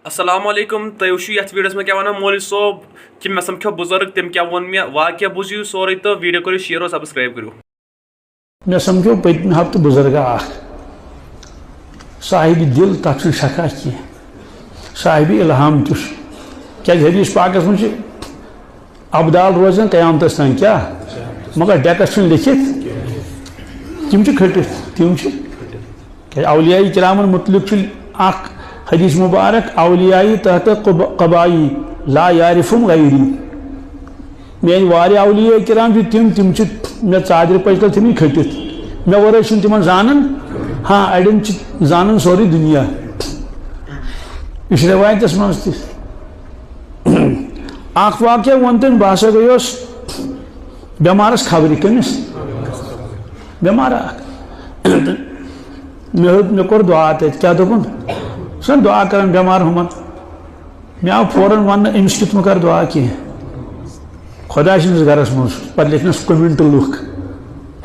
السلام علیکم تُہۍ وٕچھِو یتھ ویڈیوس منٛز کیٛاہ ونان مولوی صٲب کہِ مےٚ سمکھیو بُزرگ تٔمۍ کیٛاہ ووٚن مےٚ واقعہ بوٗزِو سورُے تہٕ ویڈیو کٔرِو شیر اور سبسکرایب کٔرِو مےٚ سمکھیو پٔتمہِ ہفتہٕ بُزرگا اکھ صاحبِ دِل تتھ چھُنہٕ شکھا کینٛہہ صاحبِ الہام تہِ چھُ کیٛازِ حدیث پاکس منٛز چھِ ابدال روزان قیامتس تام کیٛاہ مگر ڈیکس چھُنہٕ لیکھِتھ تِم چھِ کھٔٹِتھ تِم چھِ کیٛازِ اولیاء کرامن متعلق چھُ اکھ حدیث مبارک اولیائی تحت قبائی لا یعرفم غیری میٲنۍ واریاہ اولیاء کرام چھِ تِم چھِ مےٚ ژادرِ پٔتۍ کَل تھٲمٕتۍ کھٔٹِتھ مےٚ ورٲے چھُنہٕ تِمن زانان ہاں اڑٮ۪ن چھِ زانان سورُے دُنیا یہِ چھُ رِوایتس منٛز تہِ اکھ واقعہ ووٚن تٔمۍ بہٕ ہسا گٔیوس بٮ۪مارس خبرِ کٔمِس بٮ۪مار اکھ مےٚ کوٚر دُعا تتہِ کیٛاہ دوٚپُن سُہ چھُنہ دُعا کران بٮ۪مار ہُمن مےٚ آو فوراً وننہٕ أمِس کیُتھ مہٕ کر دُعا کینٛہہ خۄدا سٕنٛدِس گرس منٛز پتہٕ لیکھنس کوٚمٮ۪نٹ لُکھ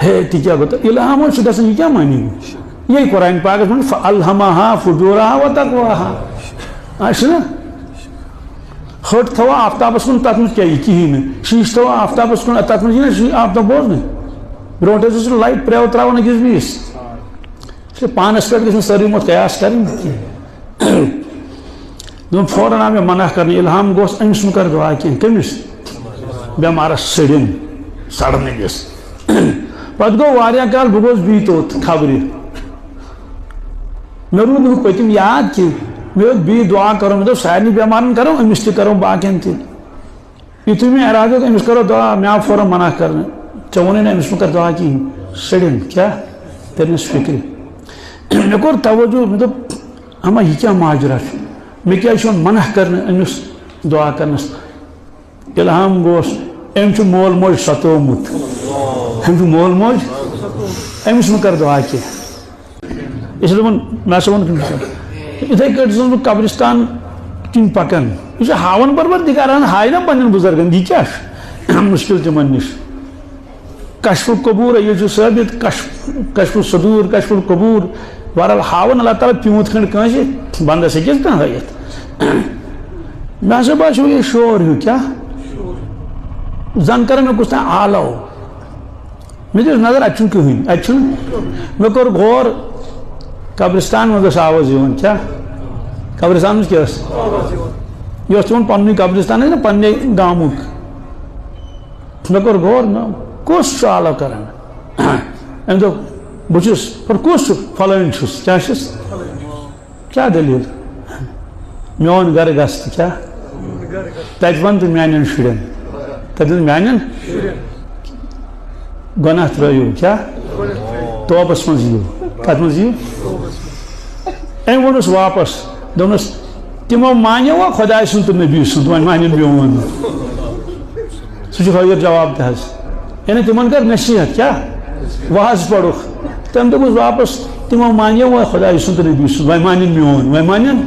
ہے تہِ کیٛاہ گوٚو تہٕ اِلہام اوس چھُ گژھان یہِ کیٛاہ معنی یہِ قرآن پاکس منٛز فَأَلْهَمَهَا فُجُورَهَا وَتَقْوَاهَا آسہِ نا ہٹ تھاوا آفتابس کُن تتھ منٛز کیٛاہ یہِ کِہیٖنۍ نہٕ شیٖشہٕ تھاوا آفتابس کُن تتھ منٛز یی نا آفتاب بوزنہٕ برونٛٹھ ٲسۍ سُہ لایٹ پرٛٮ۪و ترٛاوان أکِس بیٚیِس پانس پٮ۪ٹھ گژھِ نہٕ سٲرٕے مت قیاس کرٕنۍ کینٛہہ دوٚپُن فوراً آو مےٚ منع کرنہٕ اِلہام گوٚژھ أمِس مہٕ کر دُعا کینٛہہ کٔمِس بٮ۪مارس سٔڑِم سڑنٲوِس پتہٕ گوٚو واریاہ کال بہٕ گوٚوُس بیٚیہِ توٚت خبرِ مےٚ روٗد نہٕ ہُہ پٔتِم یاد کینٛہہ مےٚ اوس بیٚیہِ دُعا کرُن مےٚ دوٚپ سارنٕے بٮ۪مارن کرو أمِس تہِ کرو باقین تہِ یُتھُے مےٚ ارادٕ اوس أمِس کرو دُعا مےٚ آو فوراً منع کرنہٕ ژےٚ ووٚنُے نہٕ أمِس مہٕ کر دُعا کِہیٖنۍ سٔڑِم کیٛاہ تٔرنس فِکرِ مےٚ کوٚر توجہ مےٚ دوٚپ اما یہِ کیٛاہ ماجرا چھُ مےٚ کیٛازِ چھُ وۄنۍ منع کرنہٕ أمِس دُعا کرنس اِلہام گوٚوس أمۍ چھُ مول موج ستومُت أمۍ چھُ مول موج أمِس مہٕ کر دُعا کینٛہہ یہِ چھُ دوٚپُن مےٚ ہسا ووٚن یِتھٕے کٲٹھۍ چھُس بہٕ قبرستان کِنۍ پکان یہِ چھُ ہاوان پروردِگارن ہاے نا پننٮ۪ن بُزرگن یہِ کیٛاہ چھُ مُشکِل تِمن نِش کشف القبوٗر یہِ چھُ ثٲبت کشف الصدوٗر کشف القبوٗر بہرحال ہاوان اللہ تعالیٰ پیوٗنٛت کھنٛڈ کٲنٛسہِ بنٛدس ہیٚکٮ۪س کانٛہہ ہٲیِتھ مےٚ ہسا باسیو یہِ شور ہیوٗ کیٛاہ زن کرن مےٚ کُس تام آلو مےٚ دِژ نظر اتہِ چھُنہٕ کٕہٕنۍ اتہِ چھُنہٕ مےٚ کوٚر غور قبرستان منٛز ٲس آواز یِوان کیٛاہ قبرستان منٛز کیٛاہ ٲس یہِ اوس تِمن پننُے قبرستان ٲسۍ نا پننہِ گامُک مےٚ کوٚر غور کُس چھُ آلو کران أمۍ دوٚپ بہٕ چھُس کُس چھُ فلٲنۍ چھُس کیٛاہ چھُس کیٛاہ دٔلیٖل میون گرٕ گژھ تہٕ کیٛاہ تتہِ ون تہٕ میانٮ۪ن شُرٮ۪ن تتہِ ون میانٮ۪ن گۄناہ ترٲیِو کیٛاہ توبس منٛز یِیِو کتھ منٛز یِیِو أمۍ ووٚنُس واپس دوٚپنس تِمو مانیوا خۄداے سُنٛد تہٕ نبی سُنٛد وۄنۍ مانن میون سُہ چھُ حٲضِر جواب تہِ حظ یعنی تِمن کر نصیحت کیٛاہ واز پرُکھ تٔمۍ دوٚپُس واپس تِمو مانیوا خۄداے سُنٛد تہٕ نبی سُنٛد وۄنۍ مانن میون وۄنۍ مانن